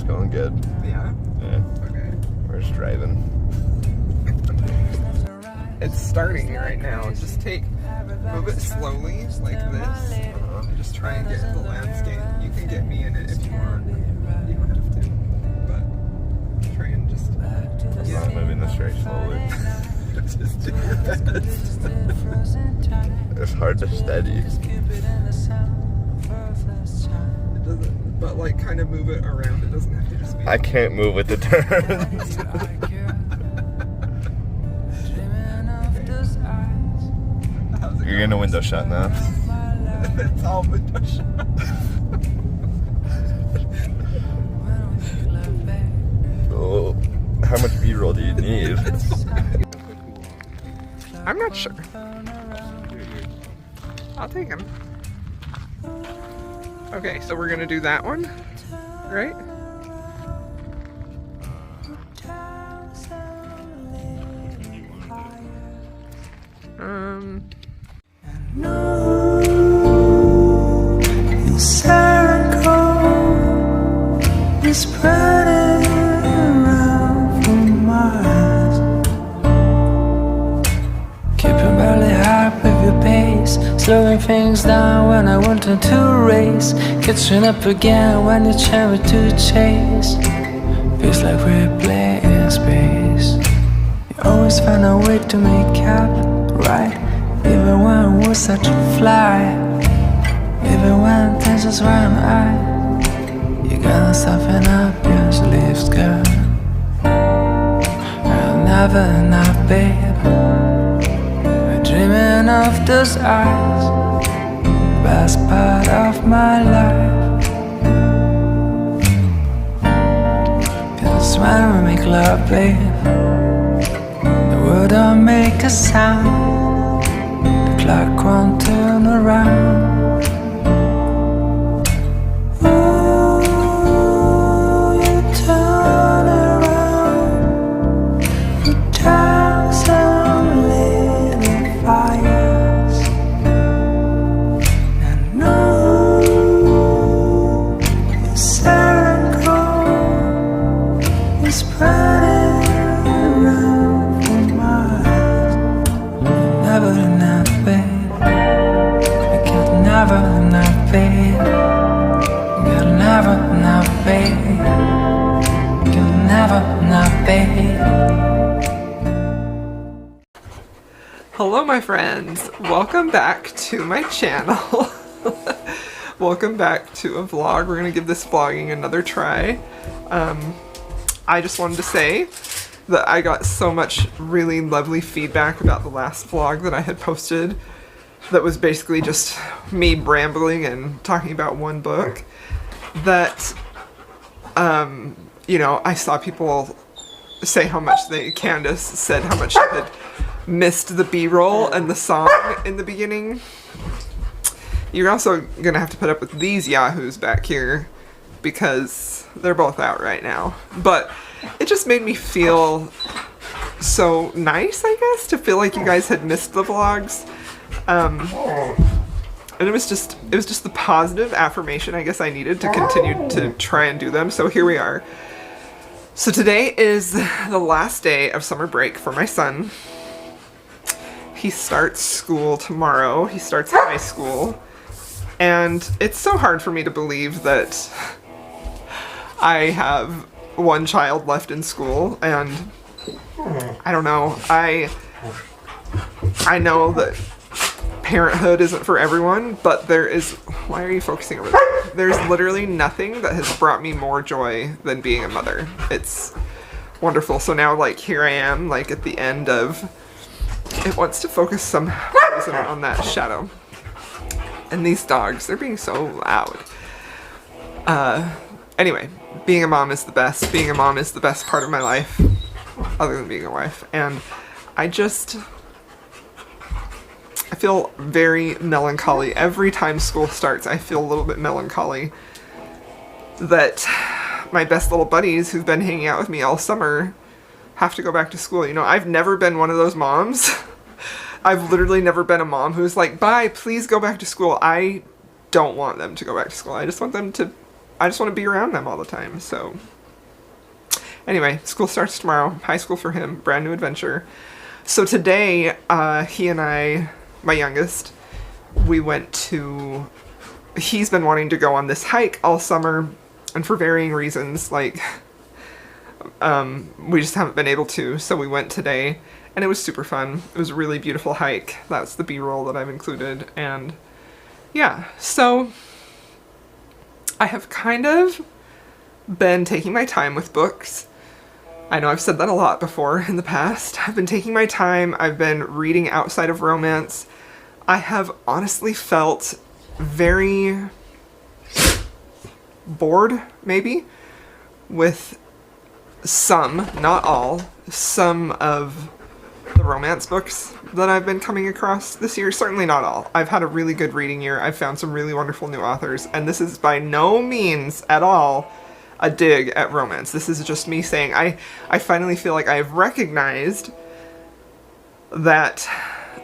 going good. Yeah? Yeah. Okay. We're just driving. It's starting right now. Just move it slowly, like this. And just try and get in the landscape. You can get me in it if you want. You don't have to. But try and just I'm not moving this very slowly. just do your best. It's hard to steady. It doesn't, but like kind of move it around. It doesn't have to just be. I can't move with the turns. You're gonna window shut now. It's all window shut. Oh, how much B-roll do you need? I'm not sure. I'll take him. Okay, so we're gonna do that one, right? Slowing things down when I wanted to race, catching up again when you try to chase. Feels like we're playing space. You always find a way to make up, right? Even when we're such a fly, even when tensions run high, you gotta soften up your sleeves, girl. I'll never enough, babe. Dreaming of those eyes, best part of my life. Cause when we make love, babe, the world don't make a sound, the clock won't turn around. Ooh, you turn around, you turn some little fires, and no, your circle is spreading around for miles. Never enough, babe. You got never enough, babe. You got never enough, babe. You got never enough, babe. Hello, my friends. Welcome back to my channel. Welcome back to a vlog. We're gonna give this vlogging another try. I just wanted to say that I got so much really lovely feedback about the last vlog that I had posted that was basically just me rambling and talking about one book that, you know, I saw people say how much Candace said how much she had missed the B-roll and the song in the beginning. You're also gonna have to put up with these yahoos back here because they're both out right now. But it just made me feel so nice, I guess, to feel like you guys had missed the vlogs. And it was just the positive affirmation I guess I needed to continue to try and do them. So here we are. So today is the last day of summer break for my son. He starts school tomorrow. He starts high school. And it's so hard for me to believe that I have one child left in school, and I don't know. I know that parenthood isn't for everyone, but there is, why are you focusing over there? There's literally nothing that has brought me more joy than being a mother. It's wonderful. So now, like, here I am, like, at the end of, it wants to focus some reason on that shadow. And these dogs, they're being so loud. Anyway, being a mom is the best. Being a mom is the best part of my life, other than being a wife. And I feel very melancholy. Every time school starts, I feel a little bit melancholy that my best little buddies who've been hanging out with me all summer have to go back to school. You know, I've never been one of those moms. I've literally never been a mom who's like, bye, please go back to school. I don't want them to go back to school. I just want to be around them all the time. So Anyway, school starts tomorrow. High school for him. Brand new adventure. So today, he and I, my youngest, we went to... He's been wanting to go on this hike all summer, and for varying reasons, like, we just haven't been able to, so we went today, and it was super fun. It was a really beautiful hike. That's the B-roll that I've included, and yeah, so I have kind of been taking my time with books. I know I've said that a lot before in the past. I've been taking my time. I've been reading outside of romance. I have honestly felt very bored, maybe, with some, not all, some of the romance books that I've been coming across this year. Certainly not all. I've had a really good reading year. I've found some really wonderful new authors, and this is by no means at all a dig at romance. This is just me saying I finally feel like I've recognized that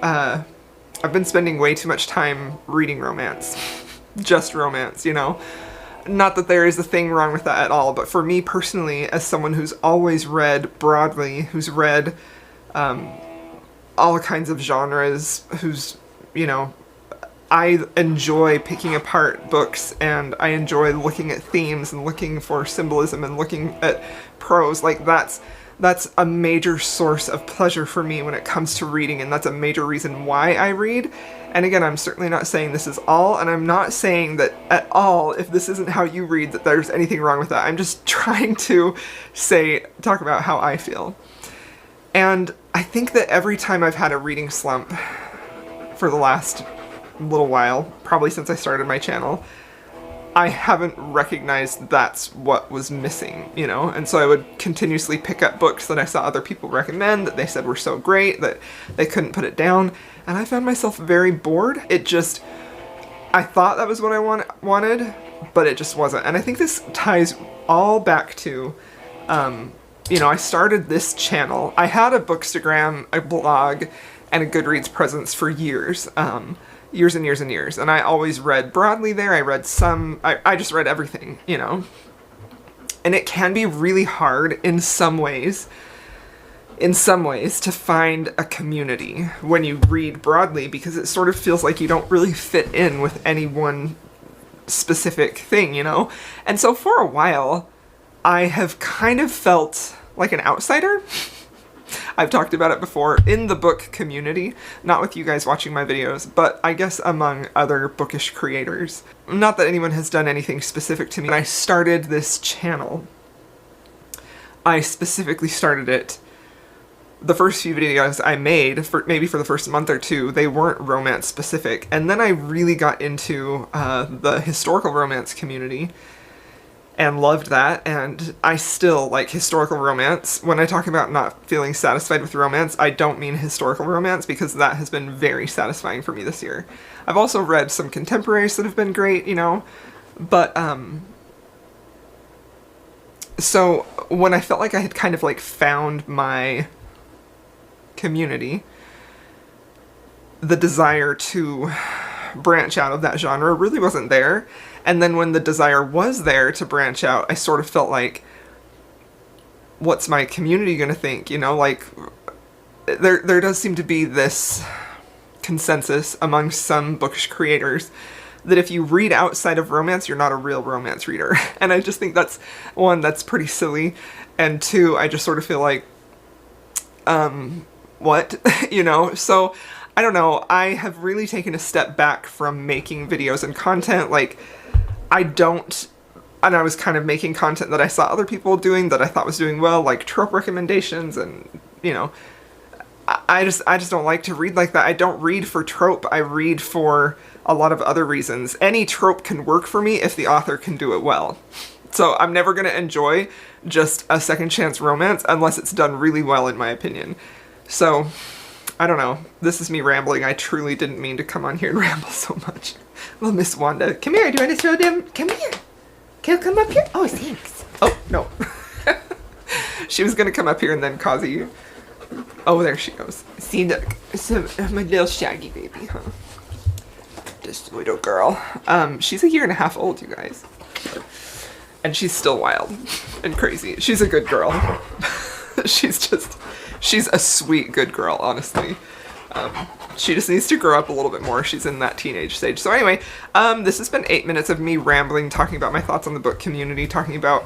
I've been spending way too much time reading romance. Just romance, you know? Not that there is a thing wrong with that at all, but for me personally, as someone who's always read broadly, who's read all kinds of genres, who's, you know, I enjoy picking apart books, and I enjoy looking at themes and looking for symbolism and looking at prose. Like, that's a major source of pleasure for me when it comes to reading, and that's a major reason why I read. And again, I'm certainly not saying this is all, and I'm not saying that at all, if this isn't how you read, that there's anything wrong with that. I'm just trying to talk about how I feel. And I think that every time I've had a reading slump for the last little while, probably since I started my channel, I haven't recognized that's what was missing, you know? And so I would continuously pick up books that I saw other people recommend, that they said were so great, that they couldn't put it down, and I found myself very bored. It just, I thought that was what I wanted, but it just wasn't. And I think this ties all back to, you know, I started this channel. I had a Bookstagram, a blog, and a Goodreads presence for years. Years and years and years, and I always read broadly there. I read I just read everything, you know, and it can be really hard in some ways to find a community when you read broadly, because it sort of feels like you don't really fit in with any one specific thing, you know. And so for a while I have kind of felt like an outsider. I've talked about it before in the book community, not with you guys watching my videos, but I guess among other bookish creators. Not that anyone has done anything specific to me. When I started this channel, I specifically started it, the first few videos I made, maybe for the first month or two, they weren't romance specific, and then I really got into the historical romance community, and loved that, and I still like historical romance. When I talk about not feeling satisfied with romance, I don't mean historical romance, because that has been very satisfying for me this year. I've also read some contemporaries that have been great, you know, but, so when I felt like I had kind of like found my community, the desire to branch out of that genre really wasn't there. And then when the desire was there to branch out, I sort of felt like, what's my community gonna think? You know, like, there does seem to be this consensus among some bookish creators that if you read outside of romance, you're not a real romance reader. And I just think that's, one, that's pretty silly, and two, I just sort of feel like, what? You know? So, I don't know, I have really taken a step back from making videos and content. Like, and I was kind of making content that I saw other people doing that I thought was doing well, like trope recommendations, and, you know, I just don't like to read like that. I don't read for trope, I read for a lot of other reasons. Any trope can work for me if the author can do it well. So I'm never gonna enjoy just a second chance romance unless it's done really well, in my opinion. So, I don't know. This is me rambling. I truly didn't mean to come on here and ramble so much. Well, Miss Wanda, come here. Do you want to show them? Come here. Can you come up here? Oh, thanks. Oh, no. She was going to come up here and then cause you. Oh, there she goes. See, look. My little shaggy baby, huh? This little girl. She's 1.5 years old, you guys. And she's still wild and crazy. She's a good girl. She's a sweet, good girl, honestly. She just needs to grow up a little bit more. She's in that teenage stage. So anyway, this has been 8 minutes of me rambling, talking about my thoughts on the book community, talking about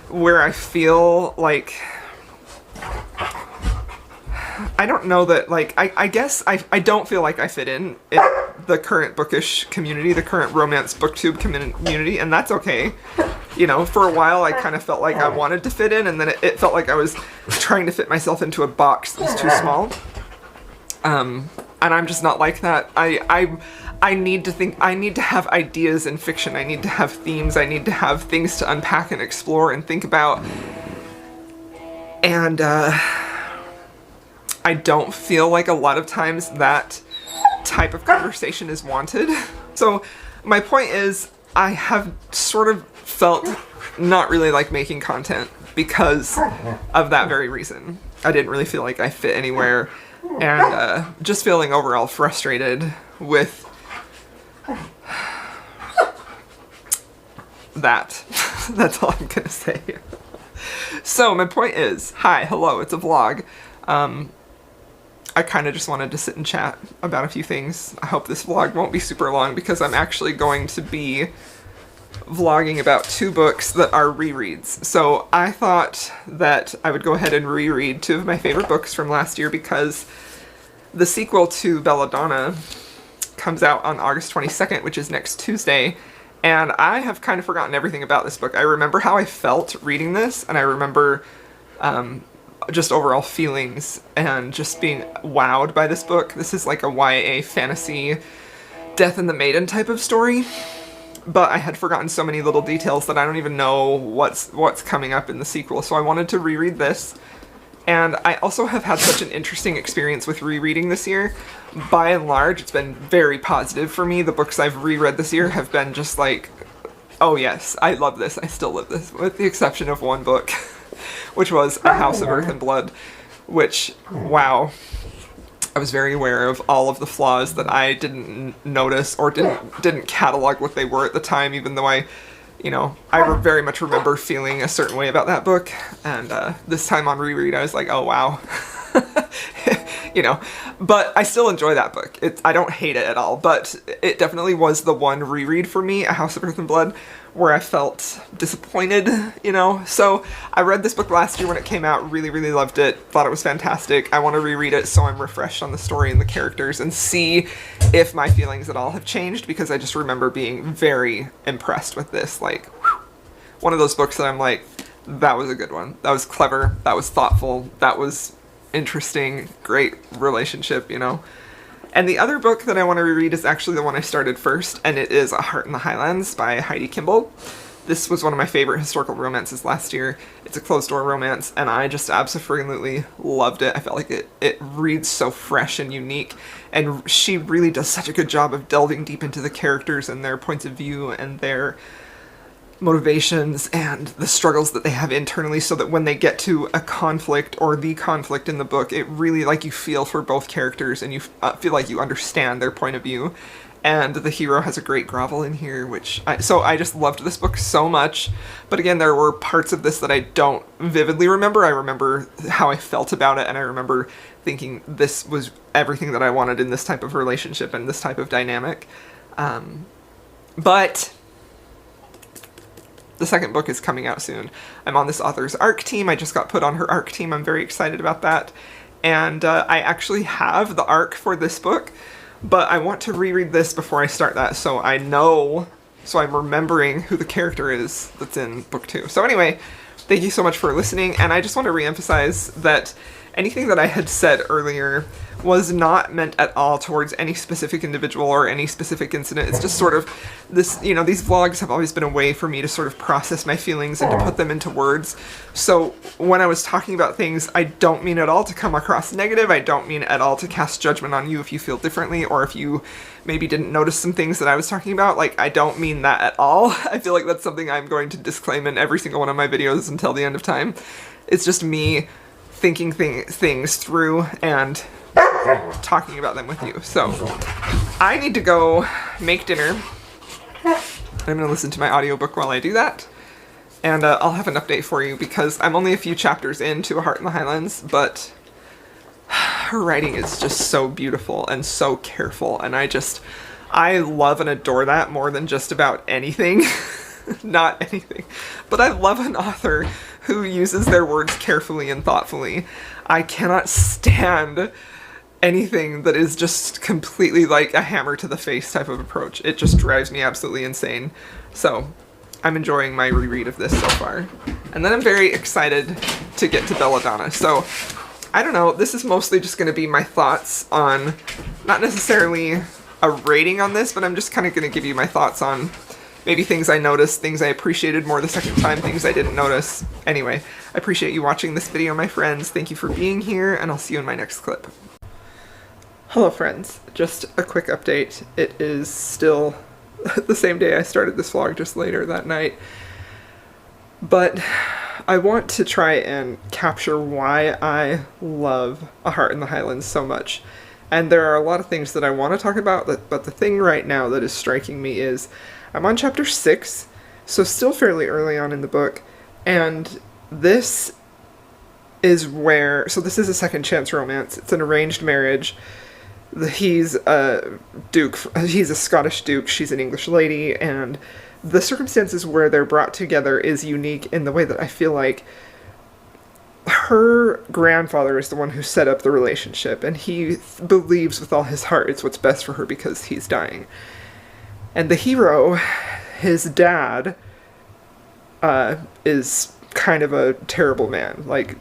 where I feel like... I don't know that, like, I guess I don't feel like I fit in the current Bookish community, the current romance booktube community, and that's okay. You know, for a while I kind of felt like I wanted to fit in, and then it felt like I was trying to fit myself into a box that was too small. And I'm just not like that. I need to have ideas in fiction. I need to have themes. I need to have things to unpack and explore and think about. And, I don't feel like a lot of times that type of conversation is wanted. So my point is, I have sort of felt not really like making content because of that very reason. I didn't really feel like I fit anywhere, and just feeling overall frustrated with that. That's all I'm gonna say. So my point is, hi, hello, it's a vlog. I kind of just wanted to sit and chat about a few things. I hope this vlog won't be super long because I'm actually going to be vlogging about 2 books that are rereads. So I thought that I would go ahead and reread 2 of my favorite books from last year because the sequel to Belladonna comes out on August 22nd, which is next Tuesday, and I have kind of forgotten everything about this book. I remember how I felt reading this, and I remember just overall feelings and just being wowed by this book. This is like a YA fantasy Death and the Maiden type of story, but I had forgotten so many little details that I don't even know what's coming up in the sequel, so I wanted to reread this. And I also have had such an interesting experience with rereading this year. By and large, it's been very positive for me. The books I've reread this year have been just like, oh yes, I love this, I still love this, with the exception of one book, which was A House of Earth and Blood, which, wow, I was very aware of all of the flaws that I didn't notice or didn't catalog what they were at the time, even though I very much remember feeling a certain way about that book, and this time on reread I was like, oh wow. But I still enjoy that book. I don't hate it at all, but it definitely was the one reread for me, A House of Earth and Blood, where I felt disappointed, So I read this book last year when it came out, really, really loved it, thought it was fantastic. I want to reread it so I'm refreshed on the story and the characters and see if my feelings at all have changed, because I just remember being very impressed with this. Like, whew, one of those books that I'm like, that was a good one. That was clever. That was thoughtful. That was interesting. Great relationship, And the other book that I want to reread is actually the one I started first, and it is A Heart in the Highlands by Heidi Kimball. This was one of my favorite historical romances last year. It's a closed-door romance, and I just absolutely loved it. I felt like it reads so fresh and unique, and she really does such a good job of delving deep into the characters and their points of view and their motivations and the struggles that they have internally, so that when they get to a conflict or the conflict in the book, it really, like, you feel for both characters and you feel like you understand their point of view. And the hero has a great grovel in here, so I just loved this book so much. But again, there were parts of this that I don't vividly remember. I remember how I felt about it, and I remember thinking this was everything that I wanted in this type of relationship and this type of dynamic. But the second book is coming out soon. I'm on this author's ARC team. I just got put on her ARC team. I'm very excited about that. And I actually have the ARC for this book, but I want to reread this before I start that, so I'm remembering who the character is that's in book 2. So anyway, thank you so much for listening, and I just want to reemphasize that anything that I had said earlier was not meant at all towards any specific individual or any specific incident. It's just sort of this, these vlogs have always been a way for me to sort of process my feelings and to put them into words. So when I was talking about things, I don't mean at all to come across negative. I don't mean at all to cast judgment on you if you feel differently, or if you maybe didn't notice some things that I was talking about. Like, I don't mean that at all. I feel like that's something I'm going to disclaim in every single one of my videos until the end of time. It's just me thinking things through and talking about them with you. So I need to go make dinner. I'm going to listen to my audiobook while I do that. And I'll have an update for you because I'm only a few chapters into A Heart in the Highlands, but her writing is just so beautiful and so careful, and I love and adore that more than just about anything. Not anything. But I love an author who uses their words carefully and thoughtfully. I cannot stand anything that is just completely like a hammer to the face type of approach. It just drives me absolutely insane. So I'm enjoying my reread of this so far. And then I'm very excited to get to Belladonna. So I don't know, this is mostly just going to be my thoughts on, not necessarily a rating on this, but I'm just kind of going to give you my thoughts on maybe things I noticed, things I appreciated more the second time, things I didn't notice. Anyway, I appreciate you watching this video, my friends. Thank you for being here, and I'll see you in my next clip. Hello, friends. Just a quick update. It is still the same day I started this vlog, just later that night. But I want to try and capture why I love A Heart in the Highlands so much. And there are a lot of things that I want to talk about, but the thing right now that is striking me is I'm on chapter 6, so still fairly early on in the book, and this is where, so this is a second chance romance. It's an arranged marriage. He's a duke, he's a Scottish duke, she's an English lady, and the circumstances where they're brought together is unique in the way that I feel like her grandfather is the one who set up the relationship, and he believes with all his heart it's what's best for her because he's dying. And the hero, his dad, is kind of a terrible man, like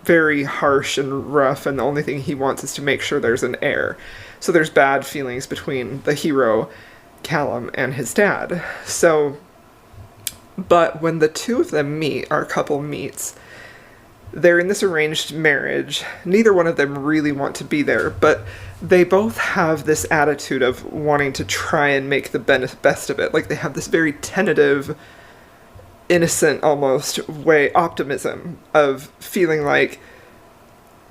very harsh and rough, and the only thing he wants is to make sure there's an heir. So there's bad feelings between the hero, Callum, and his dad. So, but when the two of them meet, our couple meets, they're in this arranged marriage. Neither one of them really want to be there, but they both have this attitude of wanting to try and make the best of it. Like, they have this very tentative, innocent almost way, optimism of feeling like,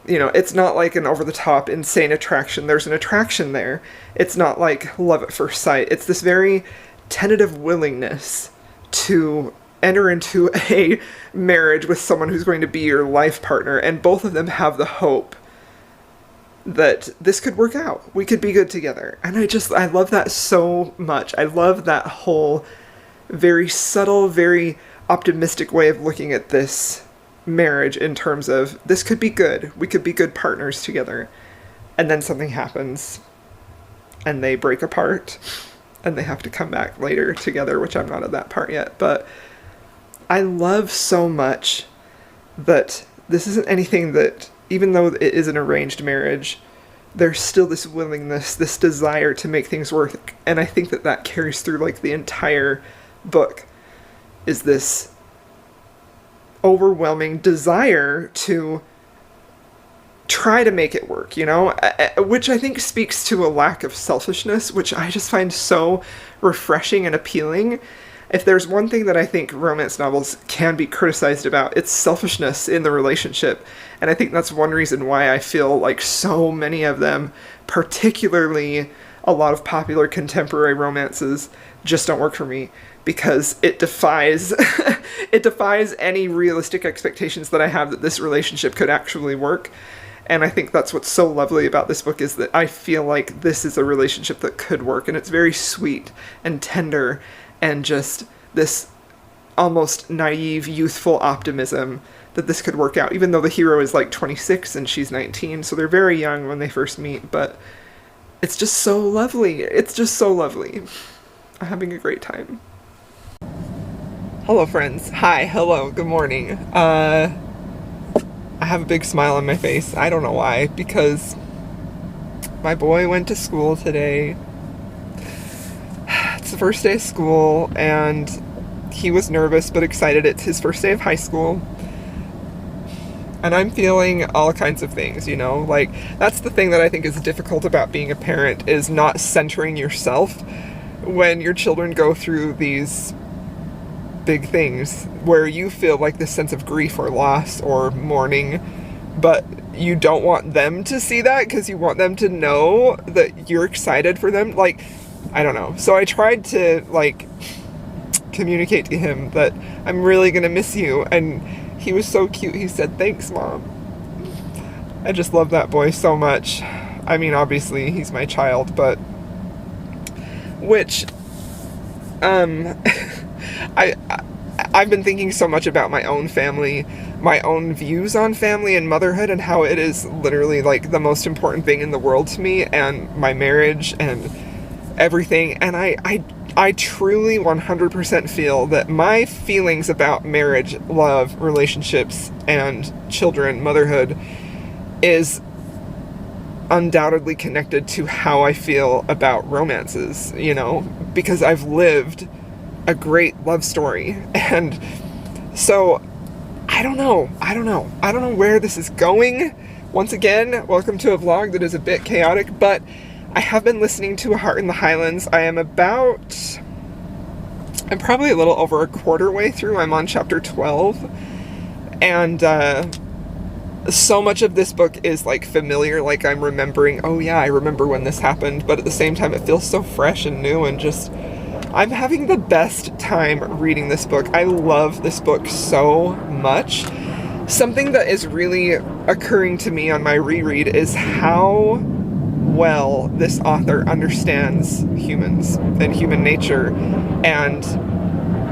you know, it's not like an over-the-top insane attraction. There's an attraction there. It's not like love at first sight. It's this very tentative willingness to enter into a marriage with someone who's going to be your life partner, and both of them have the hope that this could work out. We could be good together. And I love that so much. I love that whole very subtle, very optimistic way of looking at this marriage in terms of this could be good. We could be good partners together. And then something happens and they break apart and they have to come back later together, which I'm not at that part yet. But I love so much that this isn't anything that, even though it is an arranged marriage, there's still this willingness, this desire to make things work. And I think that that carries through like the entire book, is this overwhelming desire to try to make it work, you know, which I think speaks to a lack of selfishness, which I just find so refreshing and appealing. If there's one thing that I think romance novels can be criticized about, it's selfishness in the relationship. And I think that's one reason why I feel like so many of them, particularly a lot of popular contemporary romances, just don't work for me, because it defies it defies any realistic expectations that I have that this relationship could actually work. And I think that's what's so lovely about this book, is that I feel like this is a relationship that could work, and it's very sweet and tender, and just this almost naive, youthful optimism that this could work out, even though the hero is like 26 and she's 19, so they're very young when they first meet. But it's just so lovely. It's just so lovely. I'm having a great time. Hello, friends. Hi, hello, good morning. I have a big smile on my face. I don't know why, because my boy went to school today. It's the first day of school, and he was nervous but excited. It's his first day of high school. And I'm feeling all kinds of things, you know? Like, that's the thing that I think is difficult about being a parent, is not centering yourself when your children go through these big things where you feel like this sense of grief or loss or mourning, but you don't want them to see that because you want them to know that you're excited for them. Like, I don't know. So I tried to, like, communicate to him that I'm really gonna miss you. And he was so cute. He said, "Thanks, Mom." I just love that boy so much. I mean, obviously he's my child, but which I've been thinking so much about my own family, my own views on family and motherhood, and how it is literally like the most important thing in the world to me, and my marriage and everything. And I truly 100% feel that my feelings about marriage, love, relationships, and children, motherhood, is undoubtedly connected to how I feel about romances, you know, because I've lived a great love story. And so I don't know where this is going. Once again, welcome to a vlog that is a bit chaotic, but I have been listening to A Heart in the Highlands. I'm probably a little over a quarter way through. I'm on chapter 12, and so much of this book is like familiar, like I'm remembering, oh yeah, I remember when this happened, but at the same time it feels so fresh and new, and just I'm having the best time reading this book. I love this book so much. Something that is really occurring to me on my reread is how well this author understands humans and human nature, and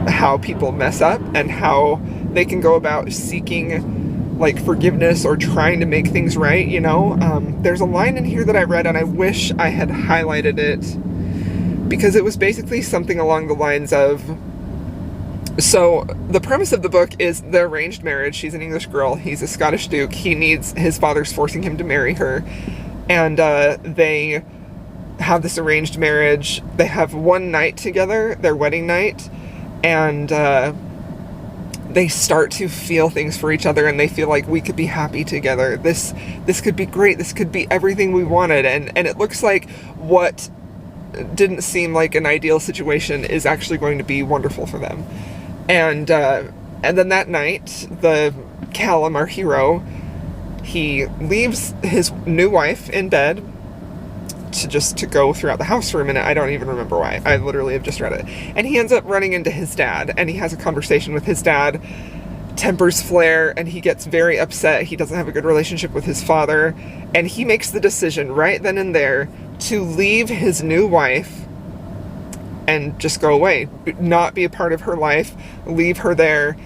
how people mess up, and how they can go about seeking like forgiveness or trying to make things right, you know. There's a line in here that I read, and I wish I had highlighted it, because it was basically something along the lines of, so the premise of the book is the arranged marriage. She's an English girl, he's a Scottish duke, his father's forcing him to marry her, and they have this arranged marriage. They have one night together, their wedding night, and they start to feel things for each other, and they feel like we could be happy together. This could be great. This could be everything we wanted. And it looks like what didn't seem like an ideal situation is actually going to be wonderful for them. And then that night, Callum, our hero, he leaves his new wife in bed to go throughout the house for a minute. I don't even remember why. I literally have just read it. And he ends up running into his dad, and he has a conversation with his dad. Tempers flare, and he gets very upset. He doesn't have a good relationship with his father, and he makes the decision right then and there to leave his new wife and just go away, not be a part of her life, leave her there,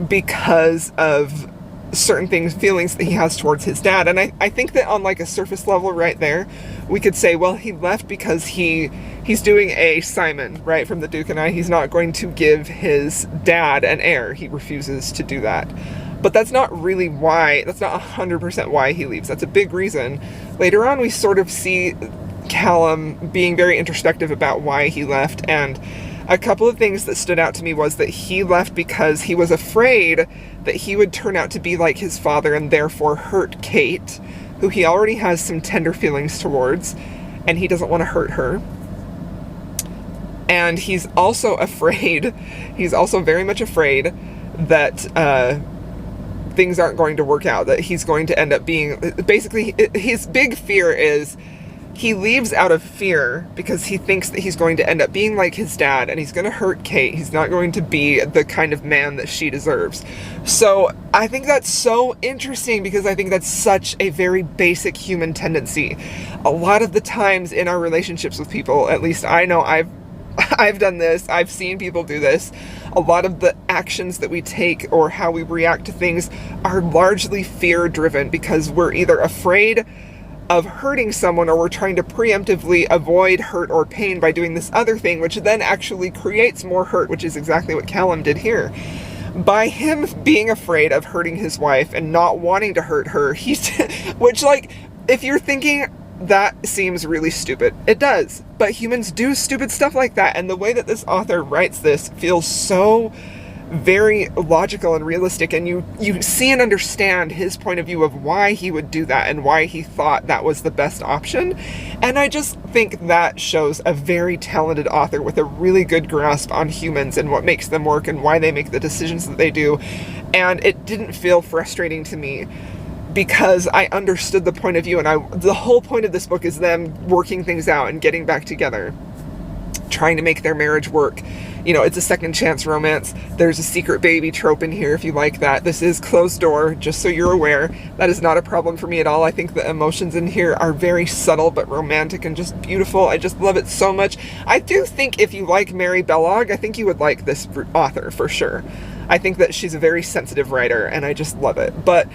because of certain feelings that he has towards his dad. And I think that on like a surface level right there, we could say, well, he left because he's doing a Simon, right, from the Duke and I. He's not going to give his dad an heir. He refuses to do that. But that's not really why, that's not 100% why he leaves. That's a big reason. Later on, we sort of see Callum being very introspective about why he left, and a couple of things that stood out to me was that he left because he was afraid that he would turn out to be like his father and therefore hurt Kate, who he already has some tender feelings towards, and he doesn't want to hurt her. And he's also very much afraid that things aren't going to work out, that he's going to end up being, basically his big fear is he leaves out of fear because he thinks that he's going to end up being like his dad, and he's going to hurt Kate. He's not going to be the kind of man that she deserves. So I think that's so interesting, because I think that's such a very basic human tendency. A lot of the times in our relationships with people, at least I know I've done this, I've seen people do this, a lot of the actions that we take or how we react to things are largely fear driven, because we're either afraid of hurting someone, or we're trying to preemptively avoid hurt or pain by doing this other thing, which then actually creates more hurt, which is exactly what Callum did here. By him being afraid of hurting his wife and not wanting to hurt her, which, like, if you're thinking that seems really stupid, it does, but humans do stupid stuff like that, and the way that this author writes this feels so very logical and realistic, and you see and understand his point of view of why he would do that and why he thought that was the best option. And I just think that shows a very talented author with a really good grasp on humans and what makes them work and why they make the decisions that they do. And it didn't feel frustrating to me, because I understood the point of view, and the whole point of this book is them working things out and getting back together, trying to make their marriage work. You know, it's a second chance romance. There's a secret baby trope in here if you like that. This is closed door, just so you're aware. That is not a problem for me at all. I think the emotions in here are very subtle but romantic and just beautiful. I just love it so much. I do think if you like Mary Bellog, I think you would like this author for sure. I think that she's a very sensitive writer and I just love it. But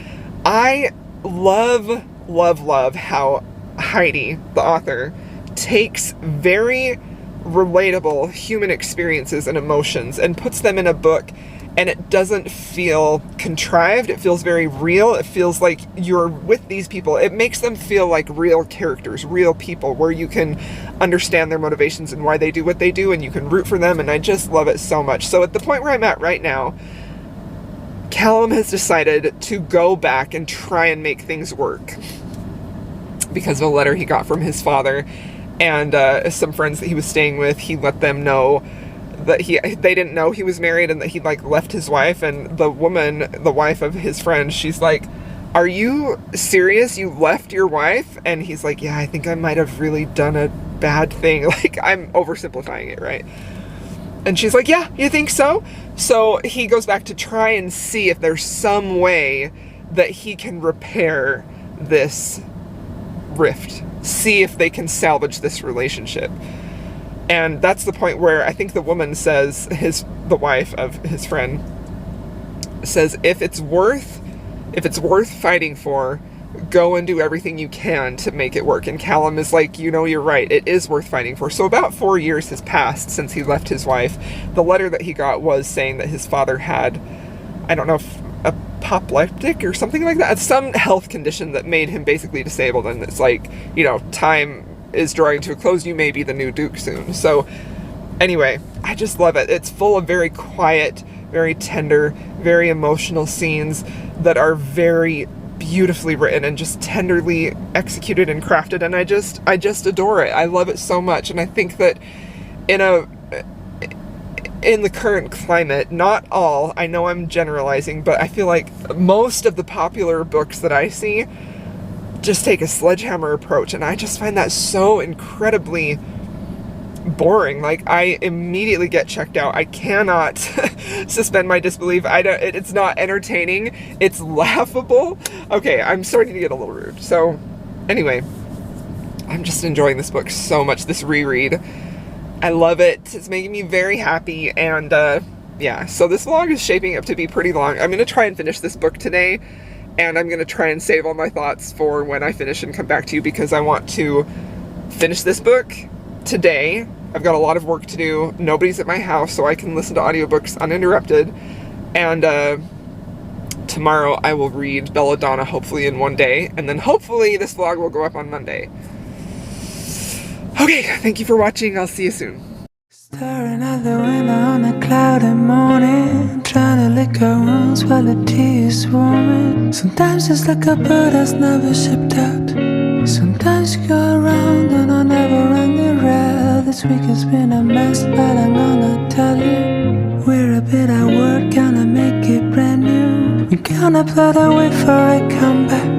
I love, love, love how Heidi, the author, takes very relatable human experiences and emotions and puts them in a book, and it doesn't feel contrived. It feels very real. It feels like you're with these people. It makes them feel like real characters, real people, where you can understand their motivations and why they do what they do, and you can root for them, and I just love it so much. So at the point where I'm at right now, Callum has decided to go back and try and make things work because of a letter he got from his father. And some friends that he was staying with, he let them know that they didn't know he was married and that he like left his wife. And the woman, the wife of his friend, she's like, "Are you serious? You left your wife?" And he's like, "Yeah, I think I might have really done a bad thing." Like, I'm oversimplifying it, right? And she's like, "Yeah, you think so?" So he goes back to try and see if there's some way that he can repair this rift. See if they can salvage this relationship. And that's the point where I think the woman says, the wife of his friend says, if it's worth fighting for, go and do everything you can to make it work. And Callum is like, you know, you're right, it is worth fighting for. So about 4 years has passed since he left his wife. The letter that he got was saying that his father had, I don't know if apoplectic or something like that. It's some health condition that made him basically disabled, and it's like, you know, time is drawing to a close. You may be the new Duke soon. So anyway, I just love it. It's full of very quiet, very tender, very emotional scenes that are very beautifully written and just tenderly executed and crafted, and I just adore it. I love it so much. And I think that in the current climate, not all, I know I'm generalizing, but I feel like most of the popular books that I see just take a sledgehammer approach, and I just find that so incredibly boring. Like, I immediately get checked out. I cannot suspend my disbelief. It's not entertaining. It's laughable. Okay, I'm starting to get a little rude. So anyway, I'm just enjoying this book so much, this reread. I love it. It's making me very happy. And yeah, so this vlog is shaping up to be pretty long. I'm going to try and finish this book today, and I'm going to try and save all my thoughts for when I finish and come back to you, because I want to finish this book today. I've got a lot of work to do. Nobody's at my house, so I can listen to audiobooks uninterrupted. And tomorrow I will read Belladonna, hopefully in one day, and then hopefully this vlog will go up on Monday. Okay, thank you for watching. I'll see you soon. Staring out the window on a cloudy morning, trying to lick our wounds while the tea is warming. Sometimes it's like a bird that's never shipped out. Sometimes you go around and I never run the rail. This week has been a mess, but I'm gonna tell you, we're a bit at work, gonna make it brand new. We're gonna put away for a comeback.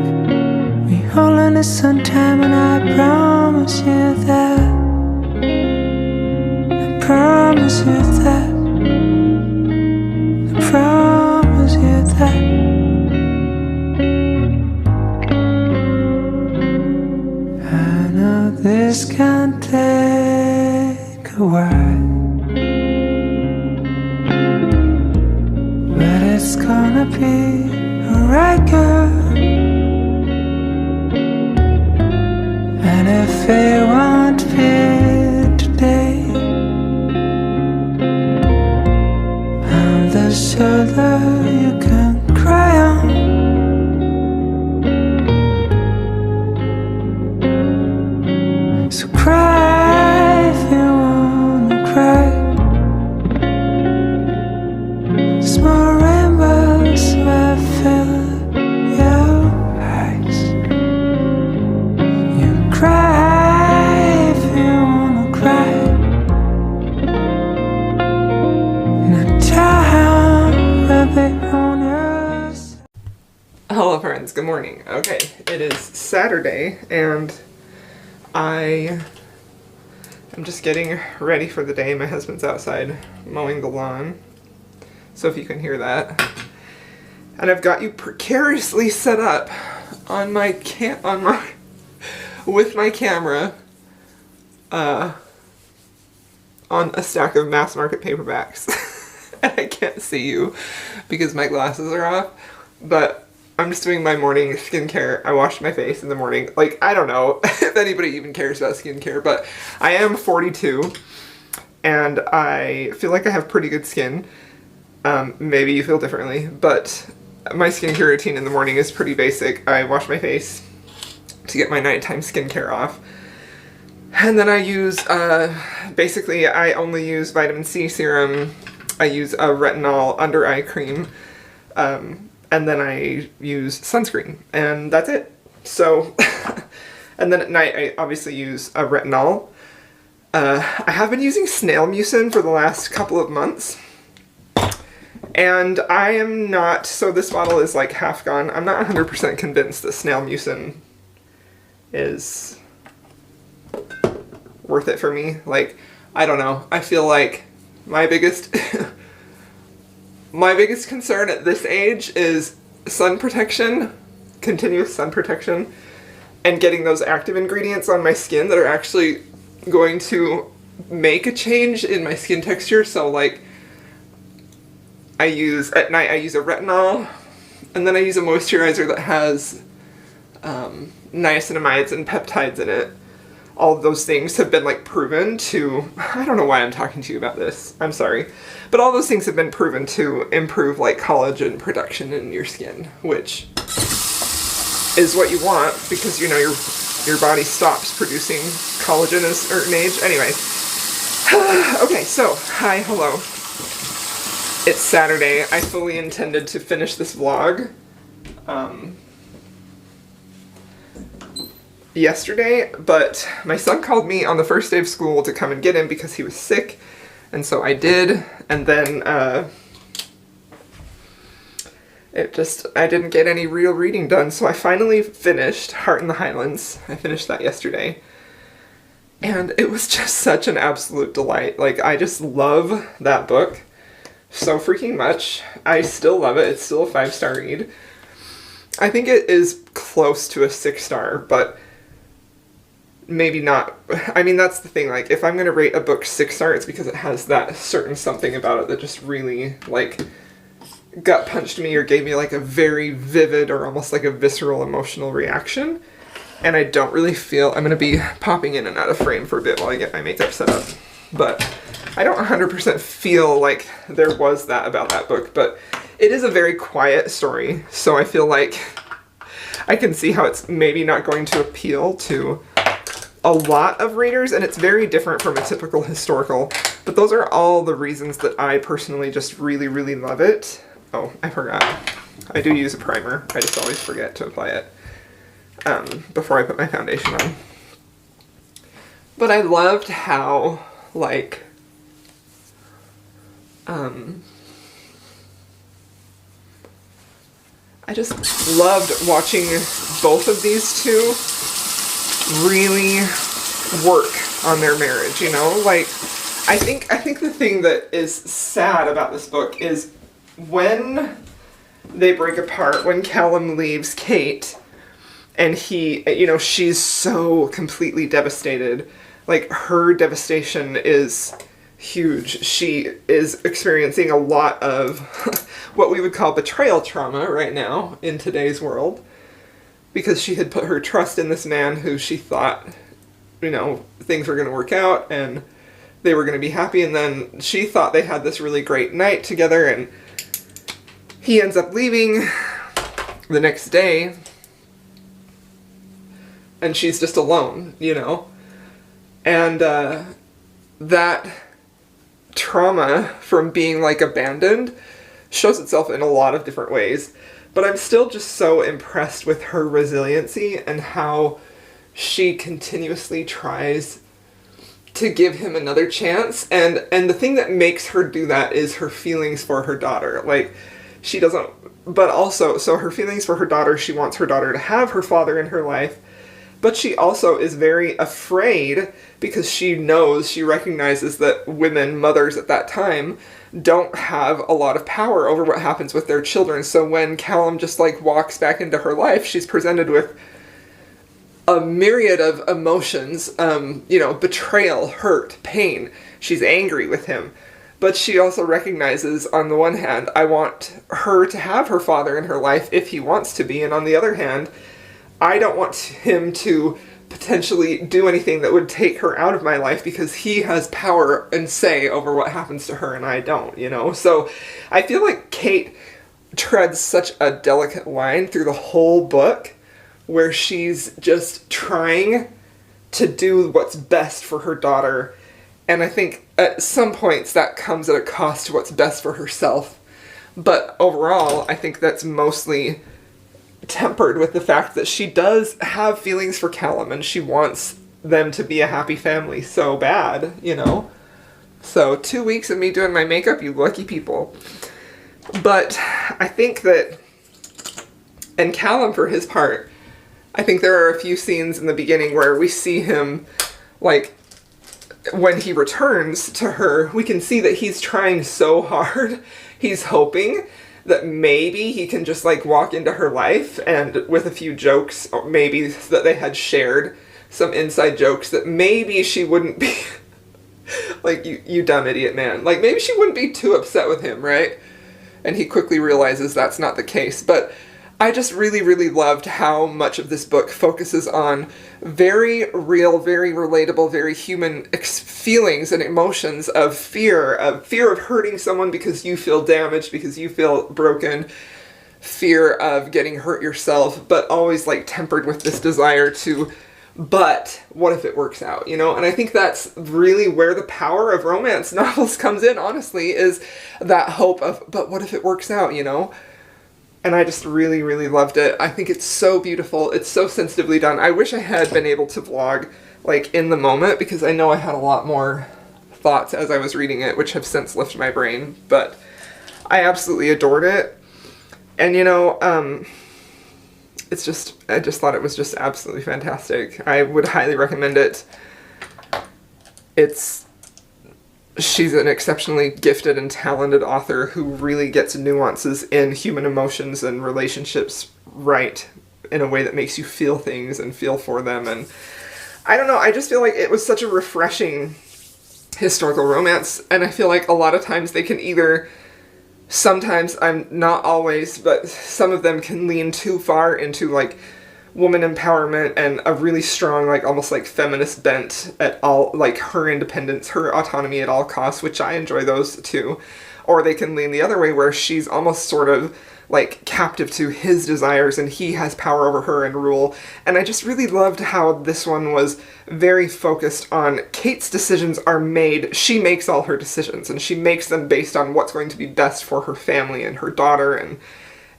We all in this on time, and I promise you that. I promise you that. I promise you that. I know this can take a while, but it's gonna be alright, girl. And if it won't be today, I'm the shoulder you can cry on. So cry if you wanna cry. Small rainbows will fill your eyes. You cry if you wanna cry. And time will be on your side. Hello friends, good morning. Okay, it is Saturday and I I'm just getting ready for the day. My husband's outside mowing the lawn, so if you can hear that. And I've got you precariously set up on my with my camera on a stack of mass market paperbacks. And I can't see you because my glasses are off, but I'm just doing my morning skincare. I washed my face in the morning. Like, I don't know if anybody even cares about skincare, but I am 42 and I feel like I have pretty good skin. Maybe you feel differently, but my skincare routine in the morning is pretty basic. I wash my face to get my nighttime skincare off. And then I use, basically I only use vitamin C serum. I use a retinol under eye cream. And then I use sunscreen, and that's it. So, and then at night I obviously use a retinol. I have been using snail mucin for the last couple of months. And I am not, so this bottle is like half gone. I'm not 100% convinced that snail mucin is worth it for me. Like, I don't know. I feel like my biggest my biggest concern at this age is sun protection, continuous sun protection, and getting those active ingredients on my skin that are actually going to make a change in my skin texture. So like, at night I use a retinol, and then I use a moisturizer that has niacinamides and peptides in it. All of those things have been like proven to, I don't know why I'm talking to you about this, I'm sorry, but all those things have been proven to improve like collagen production in your skin, which is what you want because, you know, your body stops producing collagen at a certain age. Anyway, okay, so hi, hello. It's Saturday. I fully intended to finish this vlog yesterday, but my son called me on the first day of school to come and get him because he was sick, and so I did, and then I didn't get any real reading done, so I finally finished Heart in the Highlands. I finished that yesterday, and it was just such an absolute delight. Like, I just love that book so freaking much. I still love it. It's still a 5-star read. I think it is close to a 6-star, but maybe not. I mean, that's the thing, like, if I'm gonna rate a book 6-star, it's because it has that certain something about it that just really, like, gut punched me or gave me, like, a very vivid or almost like a visceral emotional reaction. And I don't really feel, I'm gonna be popping in and out of frame for a bit while I get my makeup set up, but I don't 100% feel like there was that about that book, but it is a very quiet story, so I feel like I can see how it's maybe not going to appeal to a lot of readers, and it's very different from a typical historical, but those are all the reasons that I personally just really, really love it. Oh, I forgot. I do use a primer. I just always forget to apply it before I put my foundation on. But I loved how, like, I just loved watching both of these two really work on their marriage, you know? Like, I think the thing that is sad about this book is when they break apart, when Callum leaves Kate, and he, you know, she's so completely devastated. Like, her devastation is huge. She is experiencing a lot of what we would call betrayal trauma right now in today's world, because she had put her trust in this man who she thought, you know, things were going to work out and they were going to be happy, and then she thought they had this really great night together, and he ends up leaving the next day and she's just alone, you know? And that trauma from being, like, abandoned shows itself in a lot of different ways. But I'm still just so impressed with her resiliency and how she continuously tries to give him another chance. And the thing that makes her do that is her feelings for her daughter. Like, she doesn't, but also, so her feelings for her daughter, she wants her daughter to have her father in her life, but she also is very afraid because she recognizes that women, mothers at that time, don't have a lot of power over what happens with their children. So when Callum just like walks back into her life, she's presented with a myriad of emotions, betrayal, hurt, pain. She's angry with him. But she also recognizes, on the one hand, I want her to have her father in her life if he wants to be. And on the other hand, I don't want him to potentially do anything that would take her out of my life because he has power and say over what happens to her and I don't, So I feel like Kate treads such a delicate line through the whole book where she's just trying to do what's best for her daughter. And I think at some points that comes at a cost to what's best for herself. But overall, I think that's mostly tempered with the fact that she does have feelings for Callum and she wants them to be a happy family so bad, So 2 weeks of me doing my makeup, you lucky people. But I think that, and Callum for his part, I think there are a few scenes in the beginning where we see him, like, when he returns to her, we can see that he's trying so hard. He's hoping that maybe he can just like walk into her life and with a few jokes, or maybe that they had shared some inside jokes, that maybe she wouldn't be like, you dumb idiot man. Like maybe she wouldn't be too upset with him, right? And he quickly realizes that's not the case. But I just really, really loved how much of this book focuses on very real, very relatable, very human feelings and emotions of fear of hurting someone because you feel damaged, because you feel broken, fear of getting hurt yourself, but always like tempered with this desire to, but what if it works out, And I think that's really where the power of romance novels comes in, honestly, is that hope of, but what if it works out, And I just really, really loved it. I think it's so beautiful. It's so sensitively done. I wish I had been able to vlog, like, in the moment, because I know I had a lot more thoughts as I was reading it, which have since left my brain. But I absolutely adored it. And, I just thought it was just absolutely fantastic. I would highly recommend it. She's an exceptionally gifted and talented author who really gets nuances in human emotions and relationships right in a way that makes you feel things and feel for them. And I don't know, I just feel like it was such a refreshing historical romance. And I feel like a lot of times they can either, sometimes, I'm not always, but some of them can lean too far into like woman empowerment and a really strong, like almost like feminist bent at all, like her independence, her autonomy at all costs, which I enjoy those too. Or they can lean the other way where she's almost sort of like captive to his desires and he has power over her and rule. And I just really loved how this one was very focused on Kate's decisions are made. She makes all her decisions and she makes them based on what's going to be best for her family and her daughter, and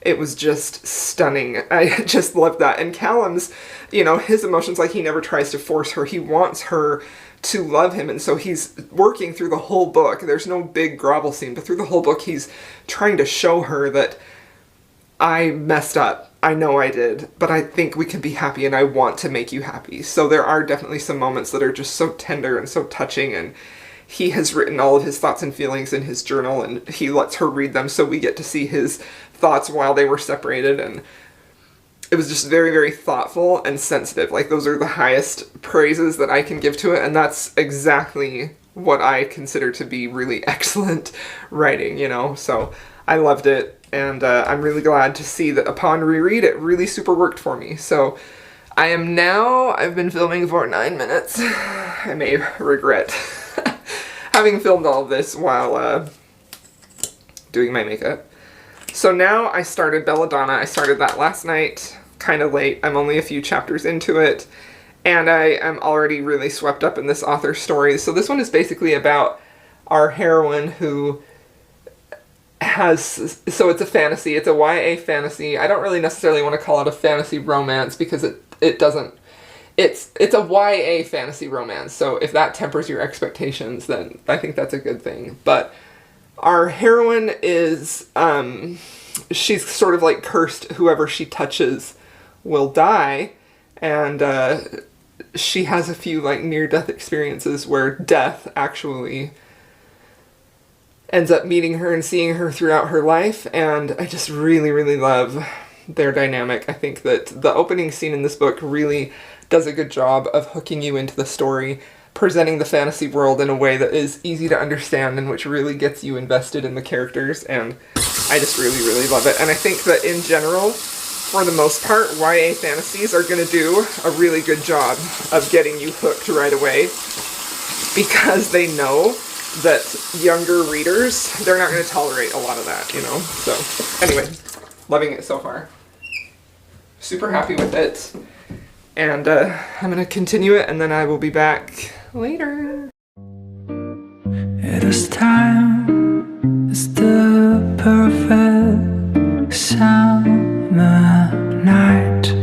it was just stunning. I just loved that. And Callum's, his emotions, like he never tries to force her. He wants her to love him. And so he's working through the whole book. There's no big grovel scene, but through the whole book, he's trying to show her that I messed up. I know I did, but I think we can be happy and I want to make you happy. So there are definitely some moments that are just so tender and so touching, and he has written all of his thoughts and feelings in his journal and he lets her read them so we get to see his thoughts while they were separated, and it was just very, very thoughtful and sensitive. Like those are the highest praises that I can give to it, and that's exactly what I consider to be really excellent writing, So I loved it, and I'm really glad to see that upon reread it really super worked for me. So I've been filming for 9 minutes. I may regret having filmed all of this while doing my makeup. So now I started Belladonna. I started that last night, kind of late. I'm only a few chapters into it, and I am already really swept up in this author's story. So this one is basically about our heroine who so it's a fantasy. It's a YA fantasy. I don't really necessarily want to call it a fantasy romance because it doesn't. It's a YA fantasy romance. So if that tempers your expectations, then I think that's a good thing. But our heroine is, she's sort of like cursed. Whoever she touches will die. and she has a few like near-death experiences where death actually ends up meeting her and seeing her throughout her life, and I just really, really love their dynamic. I think that the opening scene in this book really does a good job of hooking you into the story, presenting the fantasy world in a way that is easy to understand and which really gets you invested in the characters, and I just really, really love it. And I think that in general, for the most part, YA fantasies are going to do a really good job of getting you hooked right away, because they know that younger readers, they're not going to tolerate a lot of that, you know? So, anyway, loving it so far. Super happy with it. And I'm going to continue it, and then I will be back later. It is time, it's the perfect summer night.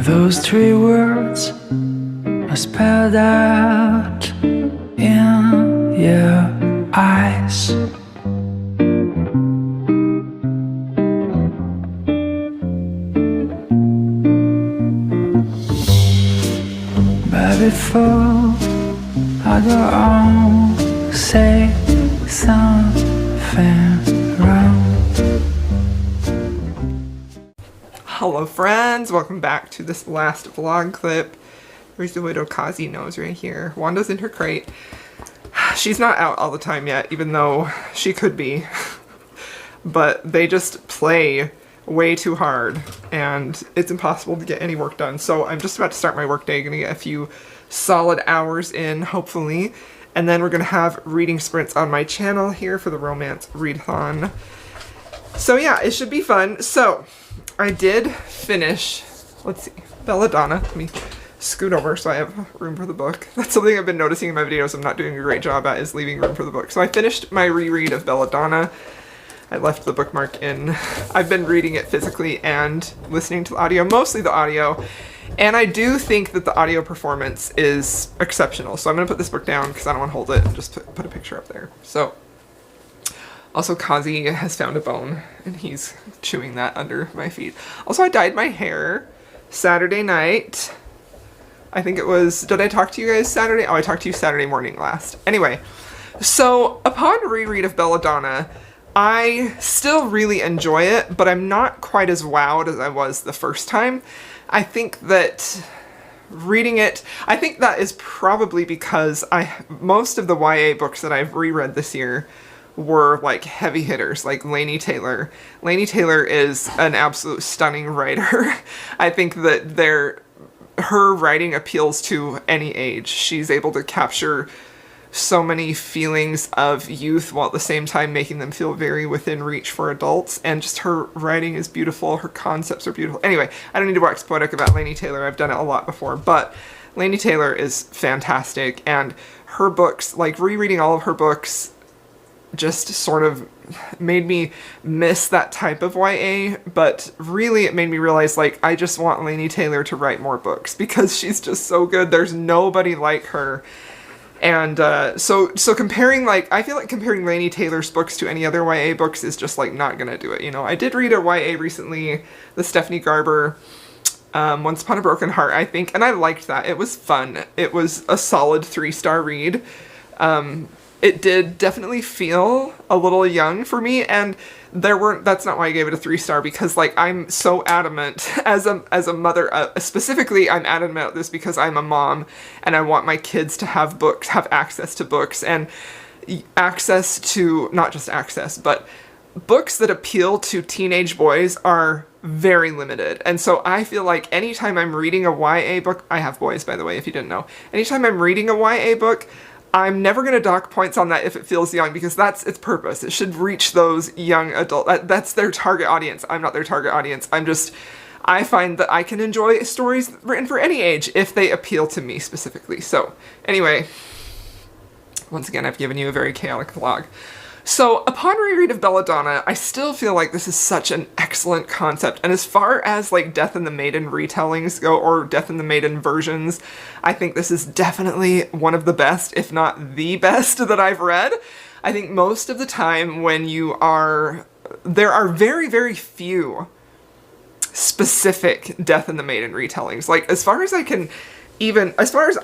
Those three words are spelled out in your eyes. But before I go on, say something wrong. Hello friends, welcome back to this last vlog clip. Here's the Widow Kazi nose right here. Wanda's in her crate. She's not out all the time yet, even though she could be. But they just play way too hard, and it's impossible to get any work done. So I'm just about to start my work day, gonna get a few solid hours in, hopefully. And then we're gonna have reading sprints on my channel here for the romance readathon. So yeah, it should be fun. So I did finish, let's see, Belladonna. Let me scoot over so I have room for the book. That's something I've been noticing in my videos I'm not doing a great job at, is leaving room for the book. So I finished my reread of Belladonna. I left the bookmark in. I've been reading it physically and listening to the audio, mostly the audio. And I do think that the audio performance is exceptional. So I'm gonna put this book down because I don't want to hold it, and just put a picture up there. So, also Kazi has found a bone and he's chewing that under my feet. Also, I dyed my hair Saturday night. I think it was, did I talk to you guys Saturday? Oh, I talked to you Saturday morning last. Anyway, so upon reread of Belladonna, I still really enjoy it, but I'm not quite as wowed as I was the first time. I think that reading it, I think that is probably because most of the YA books that I've reread this year were like heavy hitters, like Laini Taylor. Laini Taylor is an absolute stunning writer. I think that her writing appeals to any age. She's able to capture so many feelings of youth while at the same time making them feel very within reach for adults, and just her writing is beautiful, her concepts are beautiful. Anyway, I don't need to wax poetic about Laini Taylor, I've done it a lot before, but Laini Taylor is fantastic, and her books, like rereading all of her books, just sort of made me miss that type of YA, but really it made me realize, like, I just want Laini Taylor to write more books because she's just so good. There's nobody like her. And so comparing, like, I feel like comparing Laini Taylor's books to any other YA books is just, like, not gonna do it, you know? I did read a YA recently, the Stephanie Garber, Once Upon a Broken Heart, I think, and I liked that. It was fun. It was a solid 3-star read. It did definitely feel a little young for me, and that's not why I gave it a 3-star, because, like, I'm so adamant as a mother, specifically I'm adamant about this because I'm a mom and I want my kids to have books, have access to books, and access to, not just access, but books that appeal to teenage boys are very limited. And so I feel like anytime I'm reading a YA book, I have boys, by the way, if you didn't know, anytime I'm reading a YA book, I'm never going to dock points on that if it feels young, because that's its purpose. It should reach those young adults. That's their target audience. I'm not their target audience. I find that I can enjoy stories written for any age if they appeal to me specifically. So anyway, once again, I've given you a very chaotic vlog. So upon reread of Belladonna, I still feel like this is such an excellent concept. And as far as like Death and the Maiden retellings go, or Death and the Maiden versions, I think this is definitely one of the best, if not the best, that I've read. I think most of the time when there are very, very few specific Death and the Maiden retellings. Like, as far as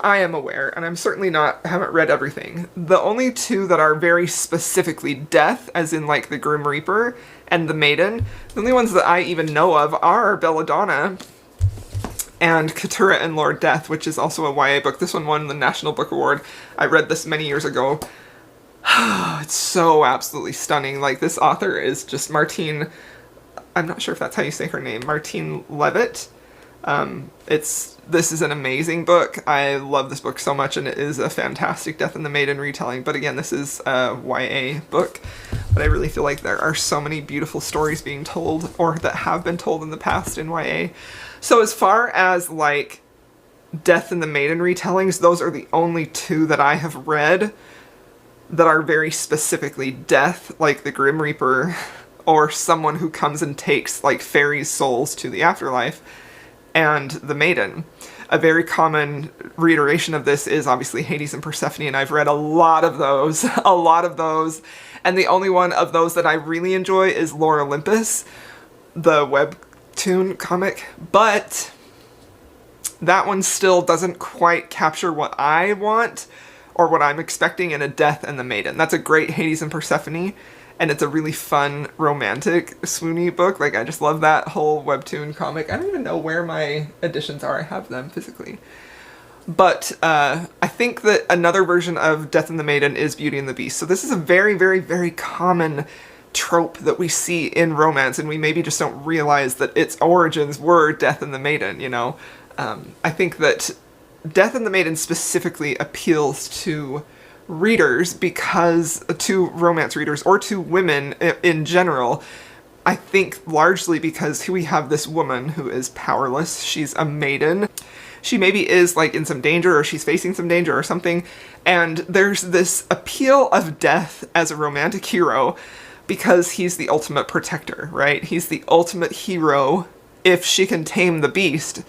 I am aware, and I'm certainly haven't read everything, the only two that are very specifically Death, as in like the Grim Reaper and the Maiden, the only ones that I even know of are Belladonna and Keturah and Lord Death, which is also a YA book. This one won the National Book Award. I read this many years ago. It's so absolutely stunning. Like, this author is just Martine, I'm not sure if that's how you say her name, Martine Levitt. This is an amazing book. I love this book so much, and it is a fantastic Death and the Maiden retelling. But again, this is a YA book, but I really feel like there are so many beautiful stories being told, or that have been told in the past in YA. So as far as like Death and the Maiden retellings, those are the only two that I have read that are very specifically Death, like the Grim Reaper, or someone who comes and takes like fairies' souls to the afterlife, and the Maiden. A very common reiteration of this is obviously Hades and Persephone, and I've read a lot of those, and the only one of those that I really enjoy is Lore Olympus, the webtoon comic, but that one still doesn't quite capture what I want, or what I'm expecting in a Death and the Maiden. That's a great Hades and Persephone, and it's a really fun, romantic, swoony book. Like, I just love that whole webtoon comic. I don't even know where my editions are. I have them physically. But I think that another version of Death and the Maiden is Beauty and the Beast. So this is a very, very, very common trope that we see in romance, and we maybe just don't realize that its origins were Death and the Maiden, you know? I think that Death and the Maiden specifically appeals to readers because, to romance readers, or to women in general, I think largely because we have this woman who is powerless. She's a maiden. She maybe is like in some danger, or she's facing some danger or something, and there's this appeal of Death as a romantic hero because he's the ultimate protector, right? He's the ultimate hero if she can tame the beast,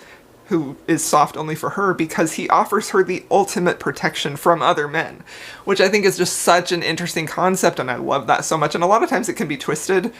who is soft only for her, because he offers her the ultimate protection from other men, which I think is just such an interesting concept, and I love that so much. And a lot of times it can be twisted,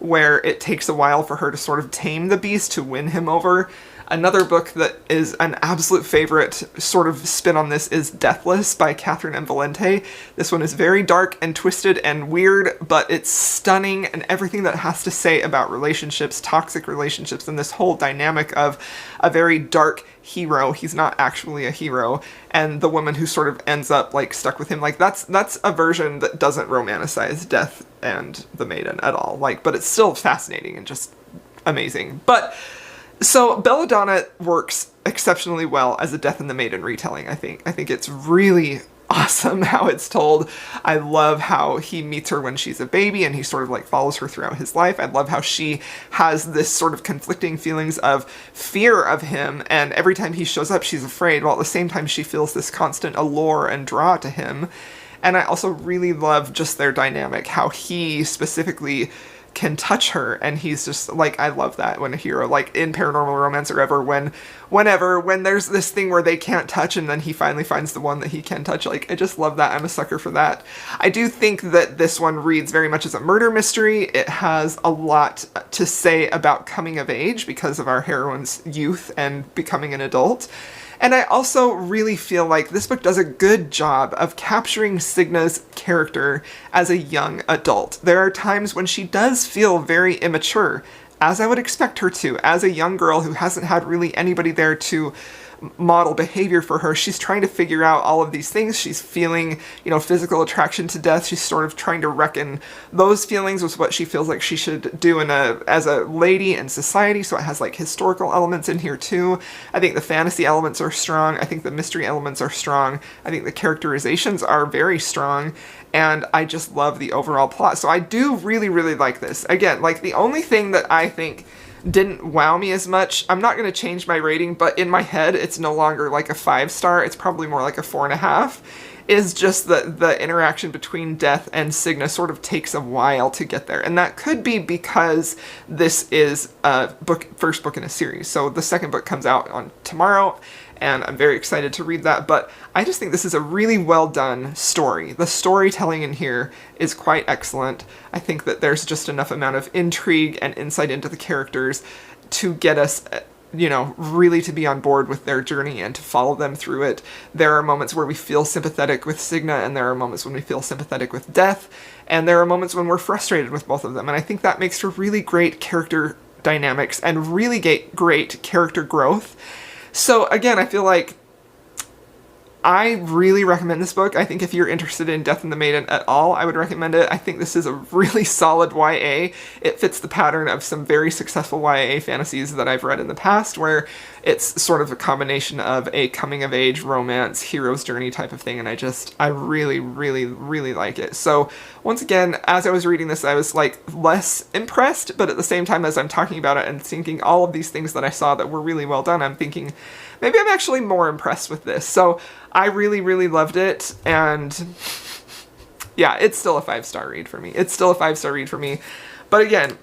where it takes a while for her to sort of tame the beast to win him over. Another book that is an absolute favorite sort of spin on this is Deathless by Catherine M. Valente. This one is very dark and twisted and weird, but it's stunning, and everything that it has to say about relationships, toxic relationships, and this whole dynamic of a very dark hero, he's not actually a hero, and the woman who sort of ends up like stuck with him, like that's a version that doesn't romanticize Death and the Maiden at all, like, but it's still fascinating and just amazing. But so Belladonna works exceptionally well as a Death and the Maiden retelling, I think. I think it's really awesome how it's told. I love how he meets her when she's a baby and he sort of like follows her throughout his life. I love how she has this sort of conflicting feelings of fear of him, and every time he shows up she's afraid, while at the same time she feels this constant allure and draw to him. And I also really love just their dynamic, how he specifically can touch her, and he's just like, I love that when a hero, like in paranormal romance or ever, when there's this thing where they can't touch and then he finally finds the one that he can touch. Like, I just love that. I'm a sucker for that. I do think that this one reads very much as a murder mystery. It has a lot to say about coming of age because of our heroine's youth and becoming an adult. And I also really feel like this book does a good job of capturing Signa's character as a young adult. There are times when she does feel very immature, as I would expect her to, as a young girl who hasn't had really anybody there to model behavior for her. She's trying to figure out all of these things. She's feeling, you know, physical attraction to Death. She's sort of trying to reckon those feelings with what she feels like she should do as a lady in society. So it has like historical elements in here too. I think the fantasy elements are strong. I think the mystery elements are strong. I think the characterizations are very strong. And I just love the overall plot. So I do really, really like this. Again, like the only thing that I think didn't wow me as much, I'm not going to change my rating, but in my head it's no longer like a 5-star, it's probably more like a 4.5, is just the interaction between Death and Cigna sort of takes a while to get there. And that could be because this is a first book in a series. So the second book comes out on tomorrow, and I'm very excited to read that. But I just think this is a really well done story. The storytelling in here is quite excellent. I think that there's just enough amount of intrigue and insight into the characters to get us, you know, really to be on board with their journey and to follow them through it. There are moments where we feel sympathetic with Cigna, and there are moments when we feel sympathetic with Death, and there are moments when we're frustrated with both of them. And I think that makes for really great character dynamics and really great character growth. So again, I feel like I really recommend this book. I think if you're interested in Death and the Maiden at all, I would recommend it. I think this is a really solid YA. It fits the pattern of some very successful YA fantasies that I've read in the past, where it's sort of a combination of a coming-of-age romance, hero's journey type of thing, and I really, really, really like it. So once again, as I was reading this, I was like less impressed, but at the same time as I'm talking about it and thinking all of these things that I saw that were really well done, I'm thinking maybe I'm actually more impressed with this. So I really, really loved it, and yeah, it's still a 5-star read for me. It's still a 5-star read for me. But again,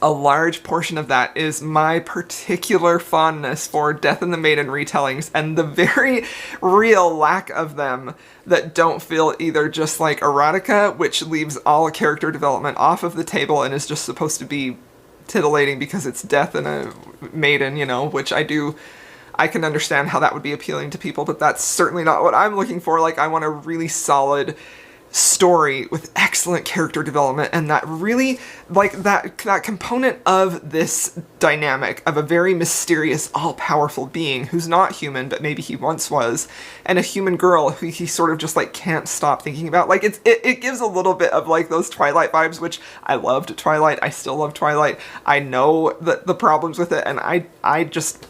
a large portion of that is my particular fondness for Death and the Maiden retellings and the very real lack of them that don't feel either just like erotica, which leaves all character development off of the table and is just supposed to be titillating because it's Death and a maiden, you know, which I can understand how that would be appealing to people, but that's certainly not what I'm looking for. Like, I want a really solid story with excellent character development, and that really, like, that component of this dynamic of a very mysterious, all-powerful being who's not human, but maybe he once was, and a human girl who he sort of just, like, can't stop thinking about. Like, it gives a little bit of, like, those Twilight vibes, which I loved Twilight. I still love Twilight. I know the problems with it, and I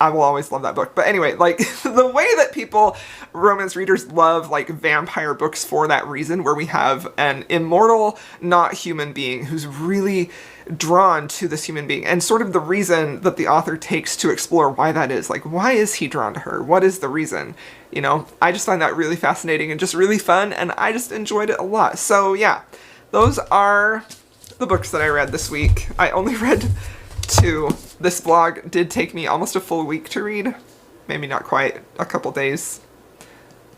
will always love that book. But anyway, like, the way that romance readers love, like, vampire books for that reason, where we have an immortal, not human being who's really drawn to this human being, and sort of the reason that the author takes to explore why that is. Like, why is he drawn to her? What is the reason? You know, I just find that really fascinating and just really fun, and I just enjoyed it a lot. So yeah, those are the books that I read this week. I only read 2. This vlog did take me almost a full week to read. Maybe not quite, a couple days.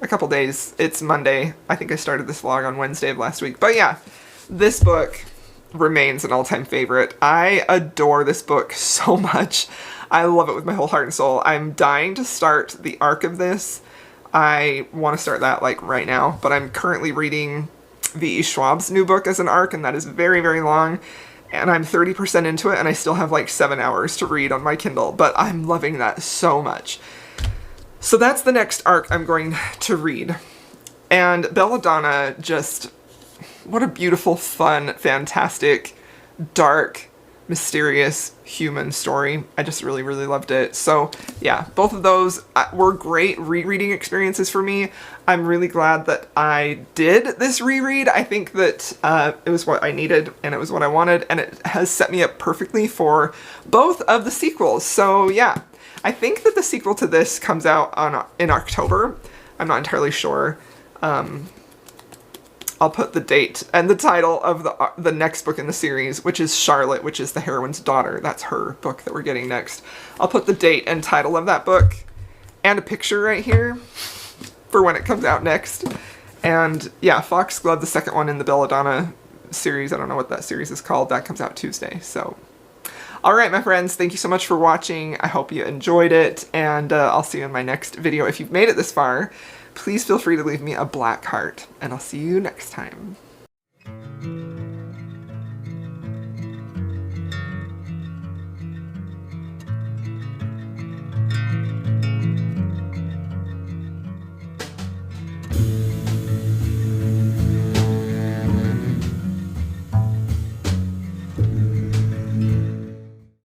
It's Monday. I think I started this vlog on Wednesday of last week. But yeah, this book remains an all-time favorite. I adore this book so much. I love it with my whole heart and soul. I'm dying to start the arc of this. I want to start that like right now, but I'm currently reading V.E. Schwab's new book as an arc, and that is very, very long. And I'm 30% into it, and I still have like 7 hours to read on my Kindle, but I'm loving that so much. So that's the next arc I'm going to read. And Belladonna, just, what a beautiful, fun, fantastic, dark, mysterious human story. I just really, really loved it. So yeah, both of those were great rereading experiences for me. I'm really glad that I did this reread. I think that it was what I needed, and it was what I wanted, and it has set me up perfectly for both of the sequels. So yeah, I think that the sequel to this comes out in October. I'm not entirely sure. I'll put the date and the title of the next book in the series, which is Charlotte, which is the heroine's daughter. That's her book that we're getting next. I'll put the date and title of that book and a picture right here for when it comes out next. And yeah, Foxglove, the second one in the Belladonna series. I don't know what that series is called. That comes out Tuesday. So, all right, my friends, thank you so much for watching. I hope you enjoyed it, and I'll see you in my next video. If you've made it this far, please feel free to leave me a black heart, and I'll see you next time.